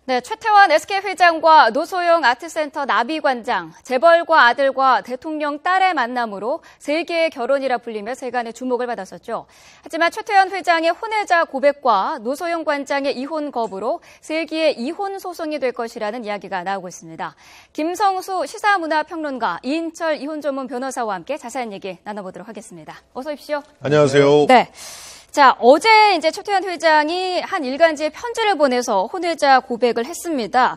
네, 최태원 SK 회장과 노소영 아트센터 나비관장, 재벌과 아들과 대통령 딸의 만남으로 세계의 결혼이라 불리며 세간의 주목을 받았었죠. 하지만 최태원 회장의 혼외자 고백과 노소영 관장의 이혼 거부로 세기의 이혼 소송이 될 것이라는 이야기가 나오고 있습니다. 김성수 시사문화평론가, 이인철 이혼 전문 변호사와 함께 자세한 얘기 나눠보도록 하겠습니다. 어서 오십시오. 안녕하세요. 네. 자, 어제 이제 최태원 회장이 한 일간지에 편지를 보내서 혼외자 고백을 했습니다.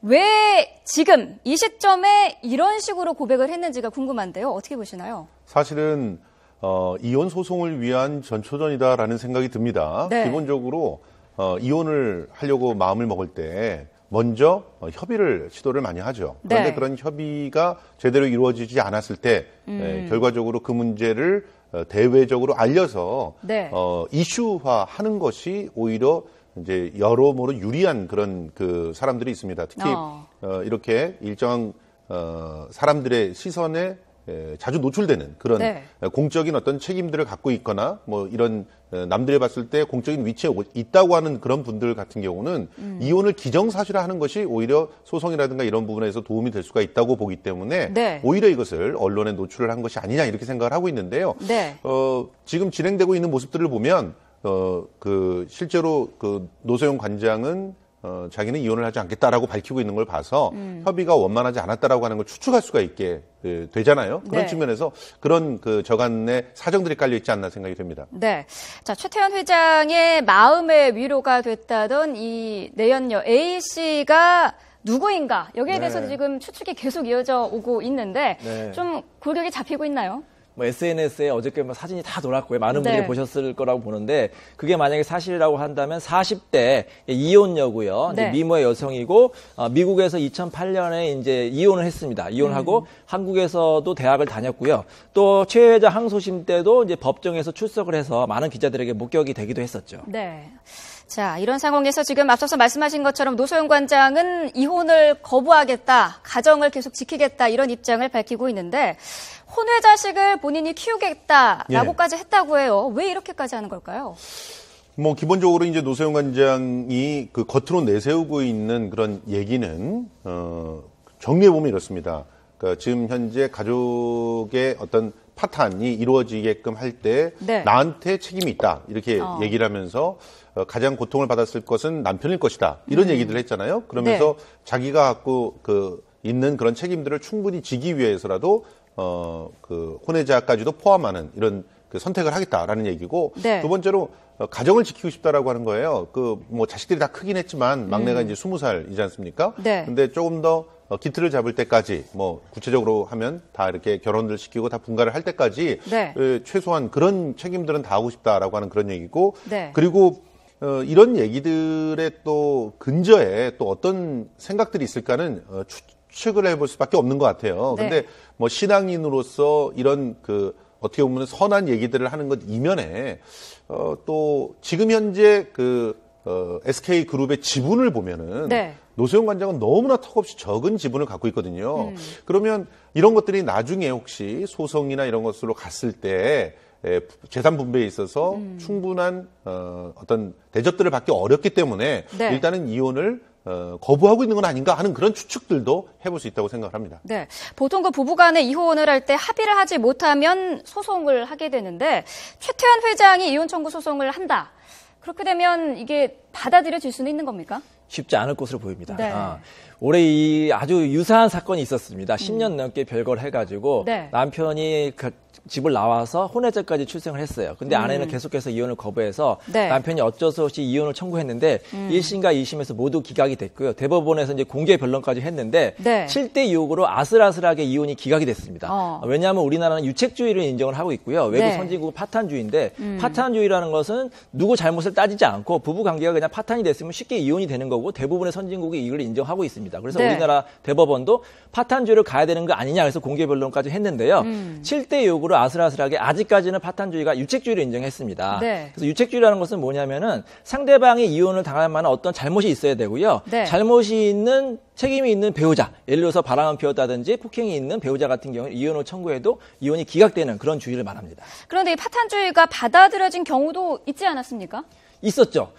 왜 지금 이 시점에 이런 식으로 고백을 했는지가 궁금한데요. 어떻게 보시나요? 사실은 이혼 소송을 위한 전초전이다라는 생각이 듭니다. 네. 기본적으로 이혼을 하려고 마음을 먹을 때 먼저 협의를 시도를 많이 하죠. 그런데 네. 그런 협의가 제대로 이루어지지 않았을 때 결과적으로 그 문제를 대외적으로 알려서 네. 이슈화하는 것이 오히려 이제 여러모로 유리한 그런 그 사람들이 있습니다. 특히 이렇게 일정한 사람들의 시선에 자주 노출되는 그런 네. 공적인 어떤 책임들을 갖고 있거나 뭐 이런 남들이 봤을 때 공적인 위치에 있다고 하는 그런 분들 같은 경우는 이혼을 기정사실화하는 것이 오히려 소송이라든가 이런 부분에서 도움이 될 수가 있다고 보기 때문에 네. 오히려 이것을 언론에 노출을 한 것이 아니냐 이렇게 생각을 하고 있는데요. 네. 지금 진행되고 있는 모습들을 보면 실제로 그 노소영 관장은 자기는 이혼을 하지 않겠다라고 밝히고 있는 걸 봐서 협의가 원만하지 않았다라고 하는 걸 추측할 수가 있게 되잖아요. 그런 네. 측면에서 그런 그 저간의 사정들이 깔려 있지 않나 생각이 됩니다. 네. 자, 최태원 회장의 마음의 위로가 됐다던 이 내연녀 A 씨가 누구인가? 여기에 네. 대해서도 지금 추측이 계속 이어져 오고 있는데 네. 좀 골격이 잡히고 있나요? SNS에 어저께 사진이 다 돌았고요. 많은 분들이 네. 보셨을 거라고 보는데 그게 만약에 사실이라고 한다면 40대 이혼녀고요. 네. 미모의 여성이고 미국에서 2008년에 이제 이혼을 했습니다. 이혼하고 한국에서도 대학을 다녔고요. 또 최 회장 항소심 때도 이제 법정에서 출석을 해서 많은 기자들에게 목격이 되기도 했었죠. 네. 자, 이런 상황에서 지금 앞서서 말씀하신 것처럼 노소영 관장은 이혼을 거부하겠다, 가정을 계속 지키겠다 이런 입장을 밝히고 있는데 혼외 자식을 본인이 키우겠다라고까지 했다고 해요. 왜 이렇게까지 하는 걸까요? 뭐 기본적으로 이제 노소영 관장이 그 겉으로 내세우고 있는 그런 얘기는 정리해 보면 이렇습니다. 그러니까 지금 현재 가족의 어떤 파탄이 이루어지게끔 할 때 네. 나한테 책임이 있다 이렇게 얘기를 하면서 가장 고통을 받았을 것은 남편일 것이다 이런 얘기들을 했잖아요. 그러면서 네. 자기가 갖고 있는 그런 책임들을 충분히 지기 위해서라도 그 혼외자까지도 포함하는 이런 그 선택을 하겠다라는 얘기고 네. 두 번째로 가정을 지키고 싶다라고 하는 거예요. 뭐 자식들이 다 크긴 했지만 막내가 이제 20살이지 않습니까? 네. 근데 조금 더 기틀을 잡을 때까지 뭐 구체적으로 하면 다 이렇게 결혼을 시키고 다 분가를 할 때까지 네. 최소한 그런 책임들은 다 하고 싶다라고 하는 그런 얘기고 네. 그리고 이런 얘기들의 또 근저에 또 어떤 생각들이 있을까는 추측을 해볼 수밖에 없는 것 같아요. 네. 근데 뭐 신앙인으로서 이런 어떻게 보면 선한 얘기들을 하는 것 이면에 또 지금 현재 SK 그룹의 지분을 보면은 네. 노소영 관장은 너무나 턱없이 적은 지분을 갖고 있거든요. 그러면 이런 것들이 나중에 혹시 소송이나 이런 것으로 갔을 때 재산 분배에 있어서 충분한 어떤 대접들을 받기 어렵기 때문에 네. 일단은 이혼을 거부하고 있는 건 아닌가 하는 그런 추측들도 해볼 수 있다고 생각을 합니다. 네. 보통 그 부부간에 이혼을 할 때 합의를 하지 못하면 소송을 하게 되는데 최태원 회장이 이혼 청구 소송을 한다. 그렇게 되면 이게 받아들여질 수는 있는 겁니까? 쉽지 않을 것으로 보입니다. 네. 올해 이 아주 유사한 사건이 있었습니다. 10년 넘게 별거를 해가지고 네. 남편이 집을 나와서 혼외자까지 출생을 했어요. 근데 아내는 계속해서 이혼을 거부해서 네. 남편이 어쩔 수 없이 이혼을 청구했는데 1심과 2심에서 모두 기각이 됐고요. 대법원에서 이제 공개 변론까지 했는데 네. 7대 6으로 아슬아슬하게 이혼이 기각이 됐습니다. 왜냐하면 우리나라는 유책주의를 인정을 하고 있고요. 외국 네. 선진국은 파탄주의인데 파탄주의라는 것은 누구 잘못을 따지지 않고 부부 관계가 그냥 파탄이 됐으면 쉽게 이혼이 되는 거고 대부분의 선진국이 이걸 인정하고 있습니다. 그래서 네. 우리나라 대법원도 파탄주의를 가야 되는 거 아니냐 해서 공개 변론까지 했는데요. 7대 6으로 아슬아슬하게 아직까지는 파탄주의가 유책주의를 인정했습니다. 네. 그래서 유책주의라는 것은 뭐냐면은 상대방이 이혼을 당할 만한 어떤 잘못이 있어야 되고요. 네. 잘못이 있는 책임이 있는 배우자, 예를 들어서 바람을 피웠다든지 폭행이 있는 배우자 같은 경우에 이혼을 청구해도 이혼이 기각되는 그런 주의를 말합니다. 그런데 이 파탄주의가 받아들여진 경우도 있지 않았습니까? 있었죠.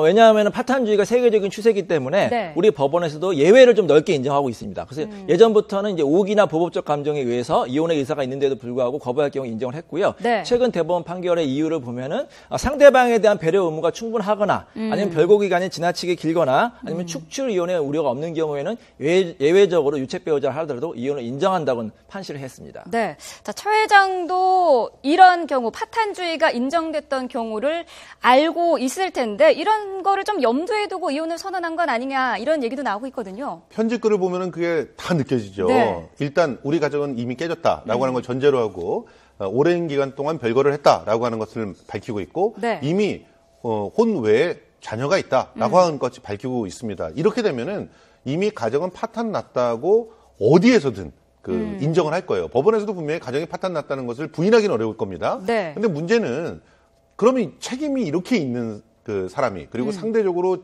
왜냐하면 파탄주의가 세계적인 추세이기 때문에 네. 우리 법원에서도 예외를 좀 넓게 인정하고 있습니다. 그래서 예전부터는 이제 오기나 보법적 감정에 의해서 이혼의 의사가 있는데도 불구하고 거부할 경우 인정을 했고요. 네. 최근 대법원 판결의 이유를 보면은 상대방에 대한 배려 의무가 충분하거나 아니면 별고 기간이 지나치게 길거나 아니면 축출 이혼의 우려가 없는 경우에는 예외적으로 유책 배우자 하더라도 이혼을 인정한다고는 판시를 했습니다. 네. 자, 최 회장도 이런 경우 파탄주의가 인정됐던 경우를 알고 있을 텐데 이런 거를 좀 염두에 두고 이혼을 선언한 건 아니냐 이런 얘기도 나오고 있거든요. 편집 글을 보면은 그게 다 느껴지죠. 네. 일단 우리 가정은 이미 깨졌다라고 하는 걸 전제로 하고 오랜 기간 동안 별거를 했다라고 하는 것을 밝히고 있고 네. 이미 혼외에 자녀가 있다라고 하는 것을 밝히고 있습니다. 이렇게 되면은 이미 가정은 파탄 났다고 어디에서든 인정을 할 거예요. 법원에서도 분명히 가정이 파탄 났다는 것을 부인하기는 어려울 겁니다. 네. 근데 문제는 그러면 책임이 이렇게 있는 그 사람이 그리고 상대적으로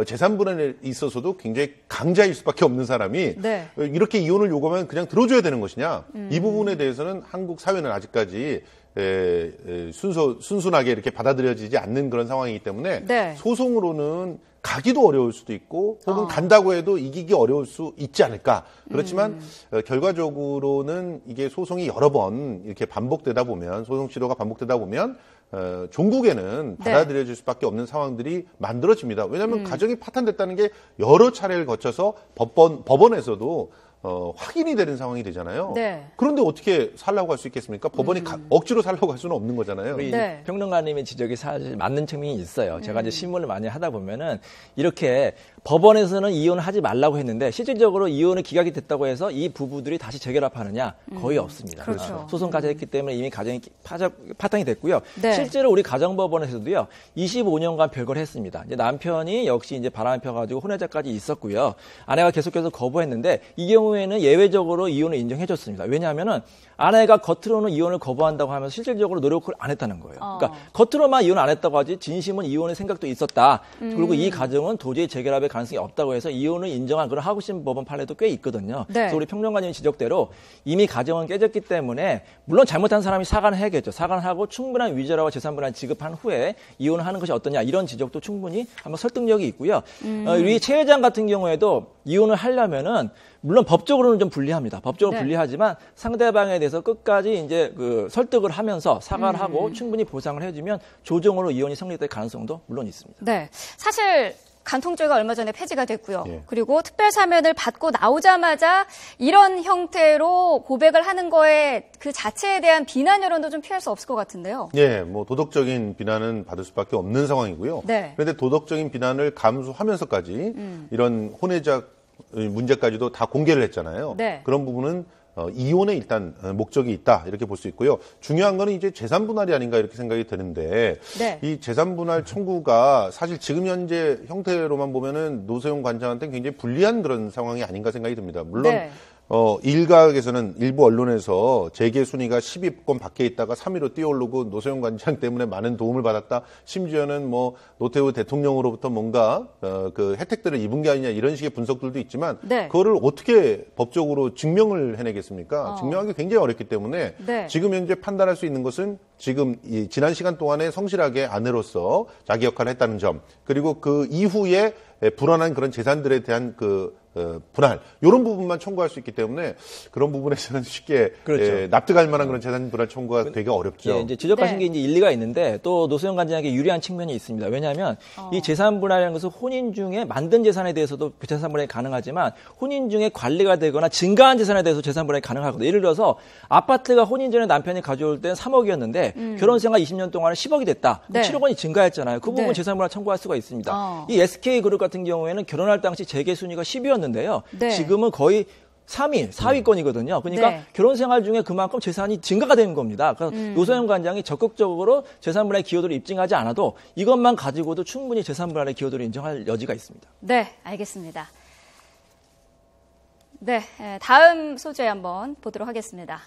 재산 분할에 있어서도 굉장히 강자일 수밖에 없는 사람이 네. 이렇게 이혼을 요구하면 그냥 들어줘야 되는 것이냐. 이 부분에 대해서는 한국 사회는 아직까지 순순하게 이렇게 받아들여지지 않는 그런 상황이기 때문에 네. 소송으로는 가기도 어려울 수도 있고 혹은 간다고 해도 이기기 어려울 수 있지 않을까. 그렇지만 결과적으로는 이게 소송이 여러 번 이렇게 반복되다 보면 소송 시도가 반복되다 보면 종국에는 받아들여질 수밖에 없는 상황들이 만들어집니다. 왜냐하면 가정이 파탄됐다는 게 여러 차례를 거쳐서 법원에서도 확인이 되는 상황이 되잖아요. 네. 그런데 어떻게 살라고 할 수 있겠습니까? 법원이 억지로 살라고 할 수는 없는 거잖아요. 우리 네. 평론가님의 지적이 사실 맞는 측면이 있어요. 제가 이제 신문을 많이 하다 보면은 이렇게 법원에서는 이혼을 하지 말라고 했는데 실질적으로 이혼의 기각이 됐다고 해서 이 부부들이 다시 재결합하느냐 거의 없습니다. 그렇죠. 소송까지 했기 때문에 이미 가정이 파탄이 됐고요. 네. 실제로 우리 가정법원에서도요 25년간 별거를 했습니다. 이제 남편이 역시 이제 바람을 펴가지고 혼외자까지 있었고요. 아내가 계속해서 거부했는데 이 경우에는 예외적으로 이혼을 인정해줬습니다. 왜냐하면은 아내가 겉으로는 이혼을 거부한다고 하면서 실질적으로 노력을 안 했다는 거예요. 그러니까 겉으로만 이혼 안 했다고 하지 진심은 이혼의 생각도 있었다. 그리고 이 가정은 도저히 재결합의 가능성이 없다고 해서 이혼을 인정한 그런 하구심 법원 판례도 꽤 있거든요. 네. 그래서 우리 평론가님 지적대로 이미 가정은 깨졌기 때문에 물론 잘못한 사람이 사과는 해야겠죠. 사과는 하고 충분한 위자료와 재산분할 지급한 후에 이혼을 하는 것이 어떠냐 이런 지적도 충분히 한번 설득력이 있고요. 우리 최 회장 같은 경우에도 이혼을 하려면은 물론 법적으로는 좀 불리합니다. 법적으로 네. 불리하지만 상대방에 대해서 끝까지 이제 설득을 하면서 사과를 하고 충분히 보상을 해주면 조정으로 이혼이 성립될 가능성도 물론 있습니다. 네. 사실 간통죄가 얼마 전에 폐지가 됐고요. 예. 그리고 특별사면을 받고 나오자마자 이런 형태로 고백을 하는 거에 그 자체에 대한 비난 여론도 좀 피할 수 없을 것 같은데요. 예, 뭐 도덕적인 비난은 받을 수밖에 없는 상황이고요. 네. 그런데 도덕적인 비난을 감수하면서까지 이런 혼외자 문제까지도 다 공개를 했잖아요. 네. 그런 부분은 이혼에 일단 목적이 있다 이렇게 볼 수 있고요. 중요한 거는 이제 재산 분할이 아닌가 이렇게 생각이 드는데 네. 이 재산 분할 청구가 사실 지금 현재 형태로만 보면은 노소영 관장한테 굉장히 불리한 그런 상황이 아닌가 생각이 듭니다. 물론 네. 일각에서는 일부 언론에서 재계 순위가 10위권 밖에 있다가 3위로 뛰어오르고 노소영 관장 때문에 많은 도움을 받았다. 심지어는 뭐 노태우 대통령으로부터 뭔가 그 혜택들을 입은 게 아니냐 이런 식의 분석들도 있지만 네. 그거를 어떻게 법적으로 증명을 해내겠습니까? 증명하기 굉장히 어렵기 때문에 네. 지금 현재 판단할 수 있는 것은 지금 이 지난 시간 동안에 성실하게 아내로서 자기 역할을 했다는 점 그리고 그 이후에 불안한 그런 재산들에 대한 분할 이런 부분만 청구할 수 있기 때문에 그런 부분에서는 쉽게 그렇죠. 납득할 만한 그런 재산 분할 청구가 되게 어렵죠. 예, 이제 지적하신 네. 게 이제 일리가 있는데 또 노소영 관장에게 유리한 측면이 있습니다. 왜냐하면 이 재산 분할이라는 것은 혼인 중에 만든 재산에 대해서도 그 재산 분할이 가능하지만 혼인 중에 관리가 되거나 증가한 재산에 대해서 재산 분할이 가능하거든요. 예를 들어서 아파트가 혼인 전에 남편이 가져올 때는 3억이었는데 결혼 생활 20년 동안에 10억이 됐다. 네. 7억 원이 증가했잖아요. 그 부분 네. 재산 분할 청구할 수가 있습니다. 이 SK 그룹 같은 경우에는 결혼할 당시 재계 순위가 10위였는데요. 네. 지금은 거의 3위, 4위권이거든요. 그러니까 네. 결혼 생활 중에 그만큼 재산이 증가가 되는 겁니다. 그래서 노소영 관장이 적극적으로 재산 분할의 기여도를 입증하지 않아도 이것만 가지고도 충분히 재산 분할의 기여도를 인정할 여지가 있습니다. 네, 알겠습니다. 네, 다음 소재 한번 보도록 하겠습니다.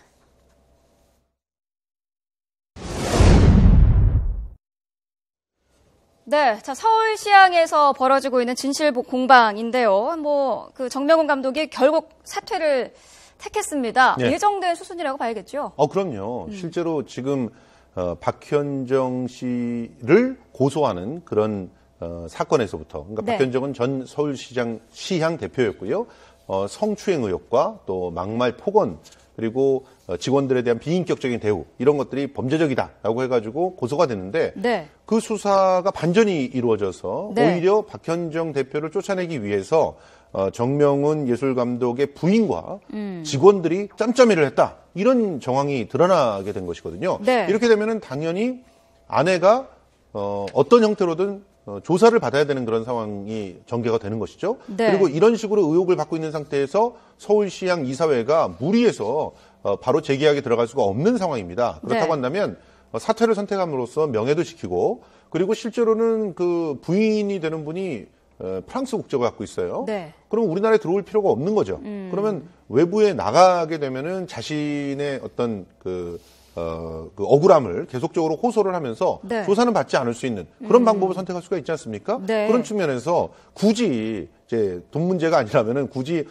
네, 자, 서울시향에서 벌어지고 있는 진실복 공방인데요. 그 정명훈 감독이 결국 사퇴를 택했습니다. 네. 예정된 수순이라고 봐야겠죠? 그럼요. 실제로 지금 박현정 씨를 고소하는 그런 사건에서부터, 그러니까 네. 박현정은 전 시향 대표였고요. 성추행 의혹과 또 막말 폭언, 그리고 직원들에 대한 비인격적인 대우, 이런 것들이 범죄적이다라고 해가지고 고소가 됐는데 네. 그 수사가 반전이 이루어져서 네. 오히려 박현정 대표를 쫓아내기 위해서 정명훈 예술감독의 부인과 직원들이 짬짬이를 했다, 이런 정황이 드러나게 된 것이거든요. 네. 이렇게 되면은 당연히 아내가 어떤 형태로든 조사를 받아야 되는 그런 상황이 전개가 되는 것이죠. 네. 그리고 이런 식으로 의혹을 받고 있는 상태에서 서울시향 이사회가 무리해서 바로 재계약에 들어갈 수가 없는 상황입니다. 그렇다고 네. 한다면 사퇴를 선택함으로써 명예도 지키고, 그리고 실제로는 그 부인이 되는 분이 프랑스 국적을 갖고 있어요. 네. 그럼 우리나라에 들어올 필요가 없는 거죠. 그러면 외부에 나가게 되면은 자신의 어떤 그 억울함을 계속적으로 호소를 하면서 네. 조사는 받지 않을 수 있는 그런 방법을 선택할 수가 있지 않습니까? 네. 그런 측면에서 굳이 이제 돈 문제가 아니라면은 굳이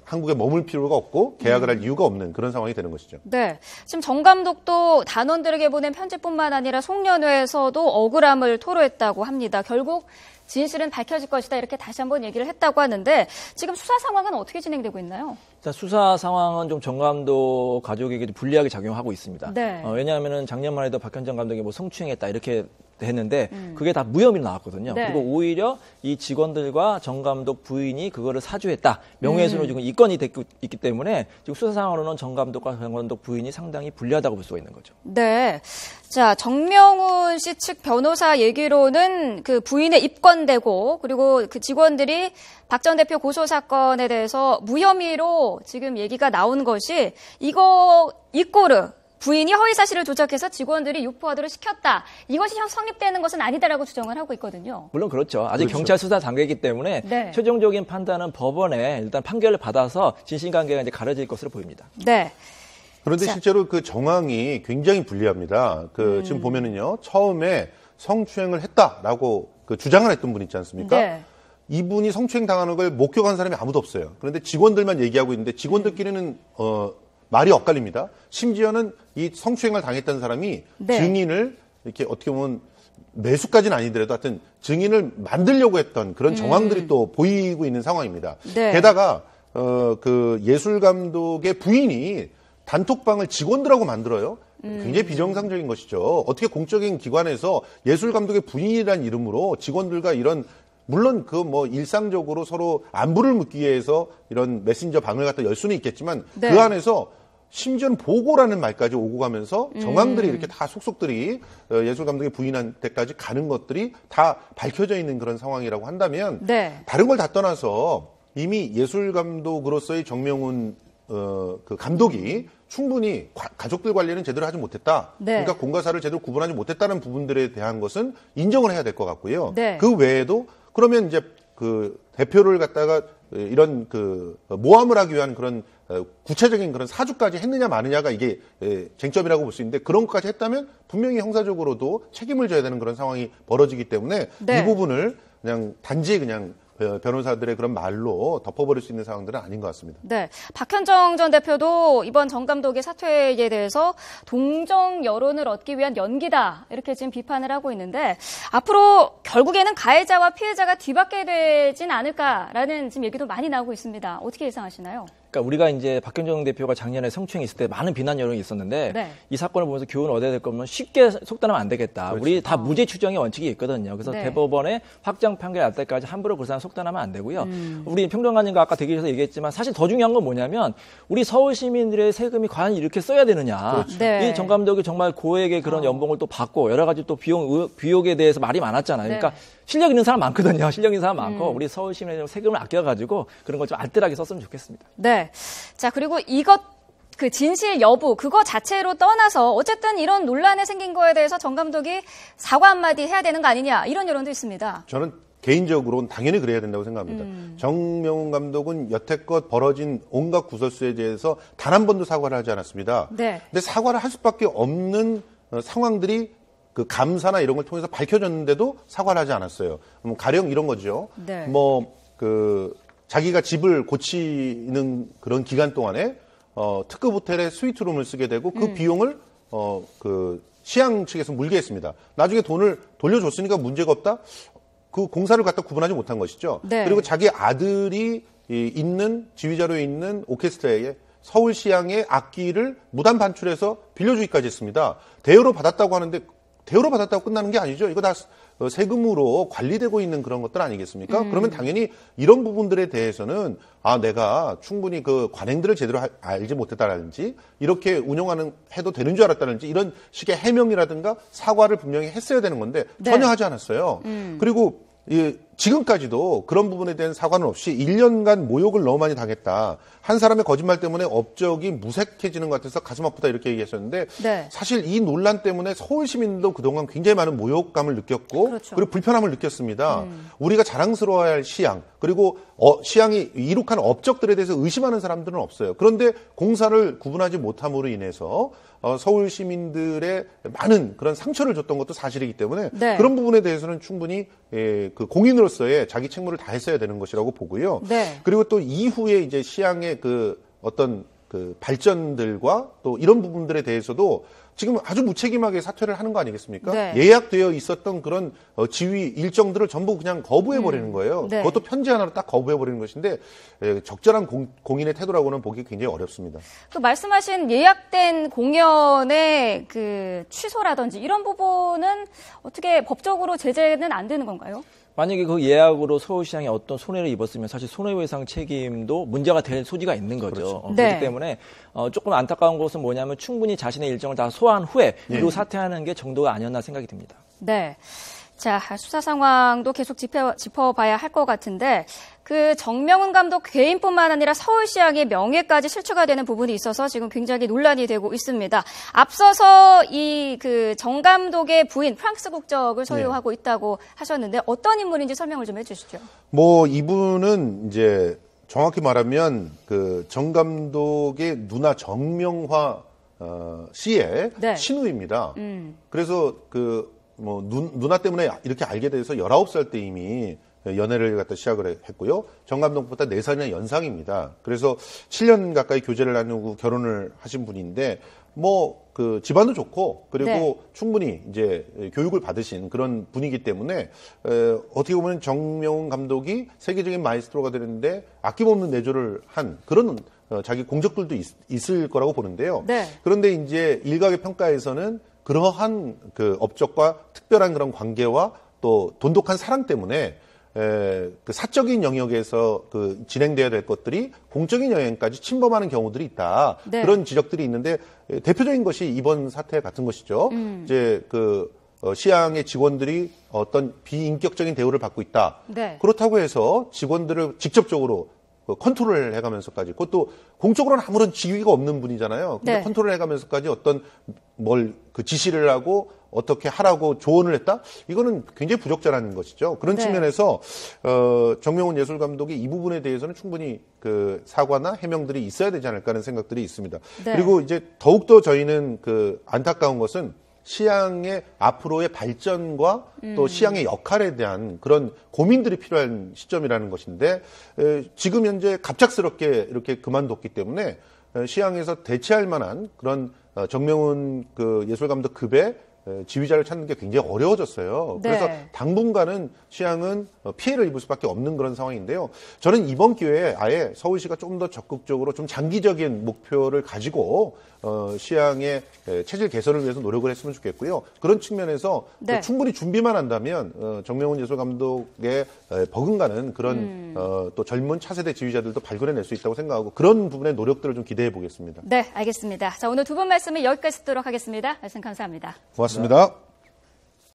한국에 머물 필요가 없고 계약을 할 이유가 없는 그런 상황이 되는 것이죠. 네. 지금 정 감독도 단원들에게 보낸 편지뿐만 아니라 송년회에서도 억울함을 토로했다고 합니다. 결국 진실은 밝혀질 것이다, 이렇게 다시 한번 얘기를 했다고 하는데 지금 수사 상황은 어떻게 진행되고 있나요? 자, 수사 상황은 좀 정 감독 가족에게 불리하게 작용하고 있습니다. 네. 왜냐하면은 작년만 해도 박현정 감독이 뭐 성추행했다 이렇게 했는데 그게 다 무혐의로 나왔거든요. 네. 그리고 오히려 이 직원들과 정 감독 부인이 그거를 사주했다, 명예훼손으로 지금 입건이 됐고 있기 때문에 지금 수사 상황으로는 정 감독과 정 감독 부인이 상당히 불리하다고 볼 수가 있는 거죠. 네. 자, 정명훈 씨 측 변호사 얘기로는 그 부인의 입건되고 그리고 그 직원들이 박 전 대표 고소 사건에 대해서 무혐의로 지금 얘기가 나온 것이 이꼬르 부인이 허위 사실을 조작해서 직원들이 유포하도록 시켰다, 이것이 성립되는 것은 아니다라고 주장을 하고 있거든요. 물론 그렇죠. 아직 그렇죠. 경찰 수사 단계이기 때문에 네. 최종적인 판단은 법원에 일단 판결을 받아서 진실관계가 이제 가려질 것으로 보입니다. 네. 그런데 자. 실제로 그 정황이 굉장히 불리합니다. 지금 보면은요, 처음에 성추행을 했다라고 그 주장을 했던 분 있지 않습니까? 네. 이분이 성추행 당하는 걸 목격한 사람이 아무도 없어요. 그런데 직원들만 얘기하고 있는데 직원들끼리는 말이 엇갈립니다. 심지어는 이 성추행을 당했던 사람이 네. 증인을 이렇게 어떻게 보면 매수까지는 아니더라도 하여튼 증인을 만들려고 했던 그런 정황들이 또 보이고 있는 상황입니다. 네. 게다가 그 예술 감독의 부인이 단톡방을 직원들하고 만들어요. 굉장히 비정상적인 것이죠. 어떻게 공적인 기관에서 예술 감독의 부인이라는 이름으로 직원들과 이런, 물론 그 뭐 일상적으로 서로 안부를 묻기 위해서 이런 메신저 방을 갖다 열 수는 있겠지만 네. 그 안에서 심지어는 보고라는 말까지 오고 가면서 정황들이 이렇게 다 속속들이 예술 감독의 부인한테까지 가는 것들이 다 밝혀져 있는 그런 상황이라고 한다면 네. 다른 걸 다 떠나서 이미 예술 감독으로서의 정명훈 그 감독이 충분히 가족들 관리는 제대로 하지 못했다. 네. 그러니까 공과사를 제대로 구분하지 못했다는 부분들에 대한 것은 인정을 해야 될 것 같고요. 네. 그 외에도 그러면 이제 그 대표를 갖다가 이런 그 모함을 하기 위한 그런 구체적인 그런 사주까지 했느냐 마느냐가 이게 쟁점이라고 볼 수 있는데 그런 것까지 했다면 분명히 형사적으로도 책임을 져야 되는 그런 상황이 벌어지기 때문에 네. 이 부분을 그냥 단지 그냥 변호사들의 그런 말로 덮어버릴 수 있는 상황들은 아닌 것 같습니다. 네. 박현정 전 대표도 이번 정 감독의 사퇴에 대해서 동정 여론을 얻기 위한 연기다, 이렇게 지금 비판을 하고 있는데 앞으로 결국에는 가해자와 피해자가 뒤바뀌게 되진 않을까라는 지금 얘기도 많이 나오고 있습니다. 어떻게 예상하시나요? 그러니까 우리가 이제 박현정 대표가 작년에 성추행이 있을 때 많은 비난 여론이 있었는데 네. 이 사건을 보면서 교훈을 얻어야 될 거면 쉽게 속단하면 안 되겠다. 그렇죠. 우리 다 무죄 추정의 원칙이 있거든요. 그래서 네. 대법원에 확정 판결 날 때까지 함부로 그 사람 속단하면 안 되고요. 우리 평론가님과 아까 대기실에서 얘기했지만 사실 더 중요한 건 뭐냐면 우리 서울 시민들의 세금이 과연 이렇게 써야 되느냐. 그렇죠. 네. 이 정 감독이 정말 고액의 그런 연봉을 또 받고 여러 가지 또 비용에 대해서 말이 많았잖아요. 네. 그러니까 실력 있는 사람 많거든요. 실력 있는 사람 많고 우리 서울 시민의 세금을 아껴가지고 그런 걸 좀 알뜰하게 썼으면 좋겠습니다. 네. 자, 그리고 그 진실 여부, 그거 자체로 떠나서 어쨌든 이런 논란이 생긴 거에 대해서 정 감독이 사과 한마디 해야 되는 거 아니냐, 이런 여론도 있습니다. 저는 개인적으로는 당연히 그래야 된다고 생각합니다. 정명훈 감독은 여태껏 벌어진 온갖 구설수에 대해서 단 한 번도 사과를 하지 않았습니다. 네. 근데 사과를 할 수밖에 없는 상황들이 그 감사나 이런 걸 통해서 밝혀졌는데도 사과를 하지 않았어요. 가령 이런 거죠. 네. 자기가 집을 고치는 그런 기간 동안에 특급 호텔에 스위트룸을 쓰게 되고 그 비용을 시향 측에서 물게 했습니다. 나중에 돈을 돌려줬으니까 문제가 없다? 그 공사를 갖다 구분하지 못한 것이죠. 네. 그리고 자기 아들이 있는 지휘자료에 있는 오케스트라에 서울시향의 악기를 무단 반출해서 빌려주기까지 했습니다. 대여로 받았다고 하는데 대여로 받았다고 끝나는 게 아니죠. 이거 다 세금으로 관리되고 있는 그런 것들 아니겠습니까? 그러면 당연히 이런 부분들에 대해서는 내가 충분히 그 관행들을 제대로 알지 못했다든지 이렇게 운영하는 해도 되는 줄 알았다든지 이런 식의 해명이라든가 사과를 분명히 했어야 되는 건데 전혀 하지 않았어요. 그리고 지금까지도 그런 부분에 대한 사과는 없이 1년간 모욕을 너무 많이 당했다. 한 사람의 거짓말 때문에 업적이 무색해지는 것 같아서 가슴 아프다 이렇게 얘기했었는데 네. 사실 이 논란 때문에 서울 시민도 그동안 굉장히 많은 모욕감을 느꼈고 그렇죠. 그리고 불편함을 느꼈습니다. 우리가 자랑스러워야 할 시향 그리고 시향이 이룩한 업적들에 대해서 의심하는 사람들은 없어요. 그런데 공사를 구분하지 못함으로 인해서 서울 시민들의 많은 그런 상처를 줬던 것도 사실이기 때문에 네. 그런 부분에 대해서는 충분히 그 공인으로서의 자기 책무를 다했어야 되는 것이라고 보고요. 네. 그리고 또 이후에 이제 시향의 그 어떤 그 발전들과 또 이런 부분들에 대해서도 지금 아주 무책임하게 사퇴를 하는 거 아니겠습니까? 네. 예약되어 있었던 그런 지휘 일정들을 전부 그냥 거부해버리는 거예요. 네. 그것도 편지 하나로 딱 거부해버리는 것인데 적절한 공인의 태도라고는 보기 굉장히 어렵습니다. 그 말씀하신 예약된 공연의 그 취소라든지 이런 부분은 어떻게 법적으로 제재는 안 되는 건가요? 만약에 그 예약으로 서울시장이 어떤 손해를 입었으면 사실 손해배상 책임도 문제가 될 소지가 있는 거죠. 그렇죠. 그렇기 네. 때문에 조금 안타까운 것은 뭐냐면 충분히 자신의 일정을 다 소화한 후에 그리고 사퇴하는 게 정도가 아니었나 생각이 듭니다. 네. 자, 수사 상황도 계속 짚어봐야 할 것 같은데 그 정명훈 감독 개인뿐만 아니라 서울시향의 명예까지 실추가 되는 부분이 있어서 지금 굉장히 논란이 되고 있습니다. 앞서서 이 그 정 감독의 부인 프랑스 국적을 소유하고 있다고 하셨는데 어떤 인물인지 설명을 좀 해주시죠. 이분은 이제 정확히 말하면 그 정 감독의 누나 정명화 씨의 네. 친우입니다. 그래서 누나 때문에 이렇게 알게 돼서 19살 때 이미 연애를 갖다 시작을 했고요. 정 감독보다 4살이나 연상입니다. 그래서 7년 가까이 교제를 나누고 결혼을 하신 분인데 그 집안도 좋고 그리고 네. 충분히 이제 교육을 받으신 그런 분이기 때문에 어떻게 보면 정명훈 감독이 세계적인 마이스트로가 되는데 아낌없는 내조를 한 그런 자기 공적들도 있을 거라고 보는데요. 네. 그런데 이제 일각의 평가에서는 그러한 그 업적과 특별한 그런 관계와 또 돈독한 사랑 때문에 그 사적인 영역에서 그 진행돼야 될 것들이 공적인 영역까지 침범하는 경우들이 있다. 네. 그런 지적들이 있는데 대표적인 것이 이번 사태 같은 것이죠. 이제 시향의 직원들이 어떤 비인격적인 대우를 받고 있다. 네. 그렇다고 해서 직원들을 직접적으로 컨트롤을 해가면서까지 그것도 공적으로는 아무런 지위가 없는 분이잖아요. 근데 네. 컨트롤을 해가면서까지 어떤 그 지시를 하고 어떻게 하라고 조언을 했다? 이거는 굉장히 부적절한 것이죠. 그런 네. 측면에서 정명훈 예술감독이 이 부분에 대해서는 충분히 그 사과나 해명들이 있어야 되지 않을까 하는 생각들이 있습니다. 네. 그리고 이제 더욱더 저희는 그 안타까운 것은 시향의 앞으로의 발전과 또 시향의 역할에 대한 그런 고민들이 필요한 시점이라는 것인데 지금 현재 갑작스럽게 이렇게 그만뒀기 때문에 시향에서 대체할 만한 그런 정명훈 그 예술감독 급의 지휘자를 찾는 게 굉장히 어려워졌어요. 네. 그래서 당분간은 시향은 피해를 입을 수밖에 없는 그런 상황인데요. 저는 이번 기회에 아예 서울시가 좀 더 적극적으로 좀 장기적인 목표를 가지고 시향의 체질 개선을 위해서 노력을 했으면 좋겠고요. 그런 측면에서 네. 충분히 준비만 한다면 정명훈 예술감독의 버금가는 그런 또 젊은 차세대 지휘자들도 발굴해낼 수 있다고 생각하고 그런 부분의 노력들을 좀 기대해 보겠습니다. 네, 알겠습니다. 자, 오늘 두 분 말씀을 여기까지 듣도록 하겠습니다. 말씀 감사합니다. 고맙습니다.